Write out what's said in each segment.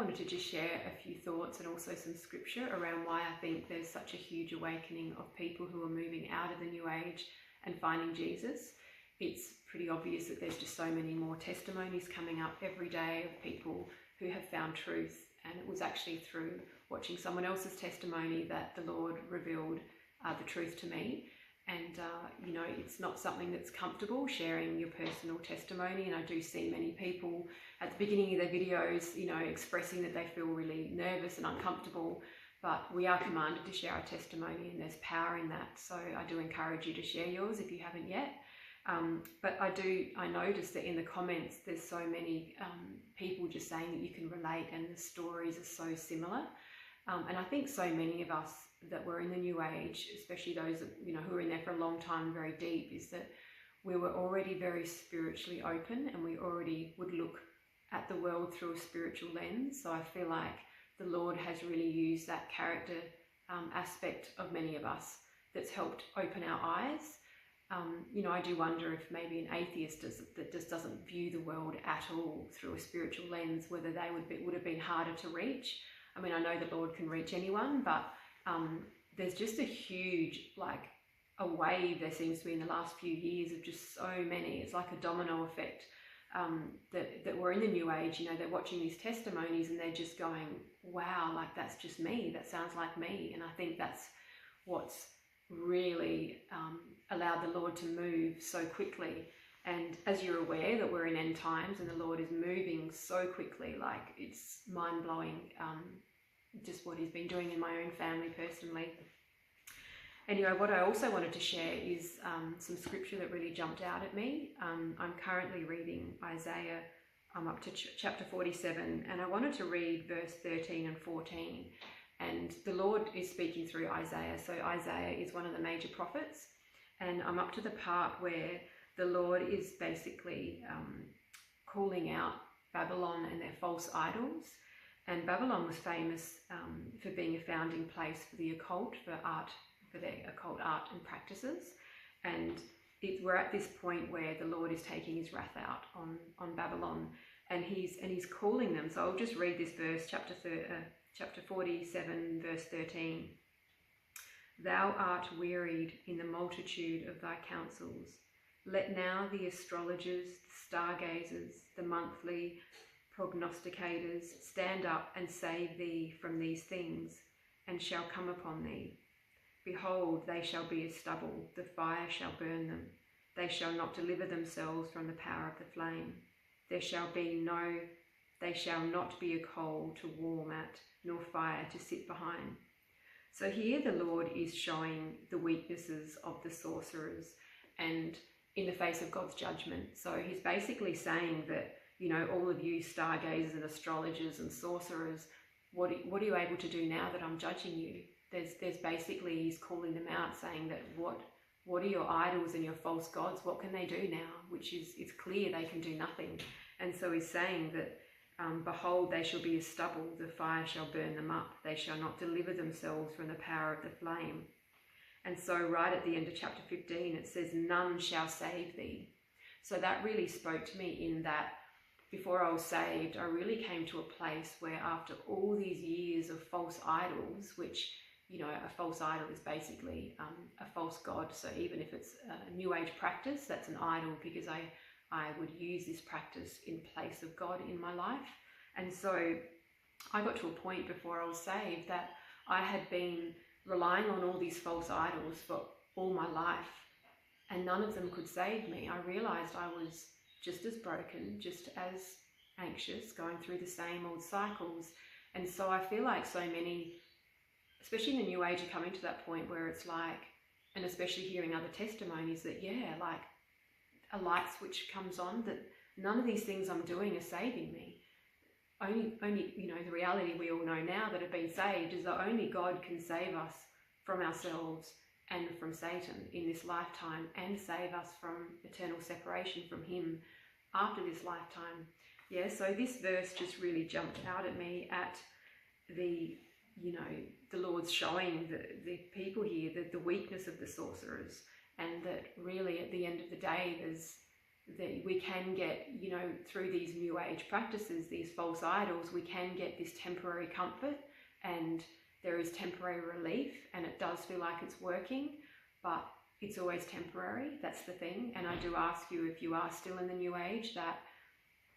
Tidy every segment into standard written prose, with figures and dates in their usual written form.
wanted to just share a few thoughts and also some scripture around why I think there's such a huge awakening of people who are moving out of the New Age and finding Jesus. It's pretty obvious that there's just so many more testimonies coming up every day of people who have found truth. And it was actually through watching someone else's testimony that the Lord revealed the truth to me. And, you know, it's not something that's comfortable sharing your personal testimony. And I do see many people at the beginning of their videos, you know, expressing that they feel really nervous and uncomfortable. But we are commanded to share our testimony, and there's power in that. So I do encourage you to share yours if you haven't yet. But I noticed that in the comments, there's so many people just saying that you can relate, and the stories are so similar. And I think so many of us that were in the New Age, especially those, you know, who were in there for a long time, very deep, is that we were already very spiritually open, and we already would look at the world through a spiritual lens. So I feel like the Lord has really used that character aspect of many of us that's helped open our eyes. You know, I do wonder if maybe an atheist that just doesn't view the world at all through a spiritual lens, whether they would have been harder to reach. I mean, I know the Lord can reach anyone, but there's just a huge, like, a wave there seems to be in the last few years of just so many. It's like a domino effect that we're in the New Age. You know, they're watching these testimonies and they're just going, wow, like, that's just me. That sounds like me. And I think that's what's really allowed the Lord to move so quickly. And as you're aware that we're in end times and the Lord is moving so quickly, like, it's mind-blowing, just what he's been doing in my own family personally. Anyway, what I also wanted to share is some scripture that really jumped out at me. I'm currently reading Isaiah. I'm up to chapter 47, and I wanted to read verse 13 and 14. And the Lord is speaking through Isaiah. So Isaiah is one of the major prophets. And I'm up to the part where the Lord is basically calling out Babylon and their false idols. And Babylon was famous for being a founding place for the occult, for their occult art and practices. And we're at this point where the Lord is taking his wrath out on Babylon, and he's calling them. So I'll just read this verse, chapter 47, verse 13. Thou art wearied in the multitude of thy counsels. Let now the astrologers, the stargazers, the monthly prognosticators stand up and save thee from these things, and shall come upon thee. Behold, they shall be as stubble, the fire shall burn them. They shall not deliver themselves from the power of the flame. They shall not be a coal to warm at, nor fire to sit behind. So here the Lord is showing the weaknesses of the sorcerers, and in the face of God's judgment. So he's basically saying that, you know, all of you stargazers and astrologers and sorcerers, what are you able to do now that I'm judging you? There's basically, he's calling them out, saying that what are your idols and your false gods? What can they do now? Which is, it's clear they can do nothing. And so he's saying that, behold, they shall be as stubble, the fire shall burn them up. They shall not deliver themselves from the power of the flame. And so right at the end of chapter 15, it says, none shall save thee. So that really spoke to me, in that before I was saved, I really came to a place where, after all these years of false idols, which, you know, a false idol is basically a false god. So even if it's a New Age practice, that's an idol, because I would use this practice in place of God in my life. And so I got to a point before I was saved that I had been relying on all these false idols for all my life, and none of them could save me. I realized I was just as broken, just as anxious, going through the same old cycles. And so I feel like so many, especially in the New Age, are coming to that point where it's like, and especially hearing other testimonies, that, yeah, like a light switch comes on, that none of these things I'm doing are saving me. Only, you know, the reality we all know now that have been saved is that only God can save us from ourselves and from Satan in this lifetime, and save us from eternal separation from him after this lifetime. Yeah, so this verse just really jumped out at me at the, you know, the Lord's showing the people here, the weakness of the sorcerers, and that really at the end of the day that we can get, you know, through these new age practices, these false idols, we can get this temporary comfort, and there is temporary relief, and it does feel like it's working, but it's always temporary. That's the thing. And I do ask you, if you are still in the new age, that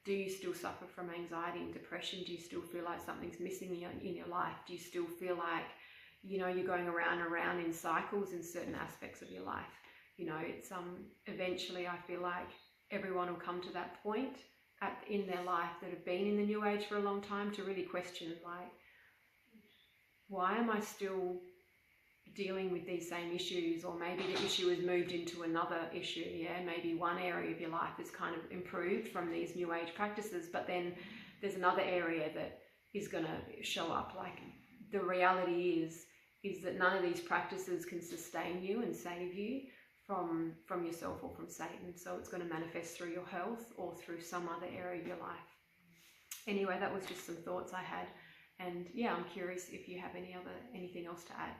do you still suffer from anxiety and depression? Do you still feel like something's missing in your life? Do you still feel like, you know, you're going around and around in cycles in certain aspects of your life? You know, it's eventually I feel like everyone will come to that point in their life that have been in the new age for a long time to really question, like, why am I still dealing with these same issues? Or maybe the issue has moved into another issue. Yeah, maybe one area of your life is kind of improved from these new age practices, but then there's another area that is going to show up. Like, the reality is that none of these practices can sustain you and save you from yourself or from Satan. So it's going to manifest through your health or through some other area of your life. Anyway, that was just some thoughts I had. And yeah, I'm curious if you have anything else to add.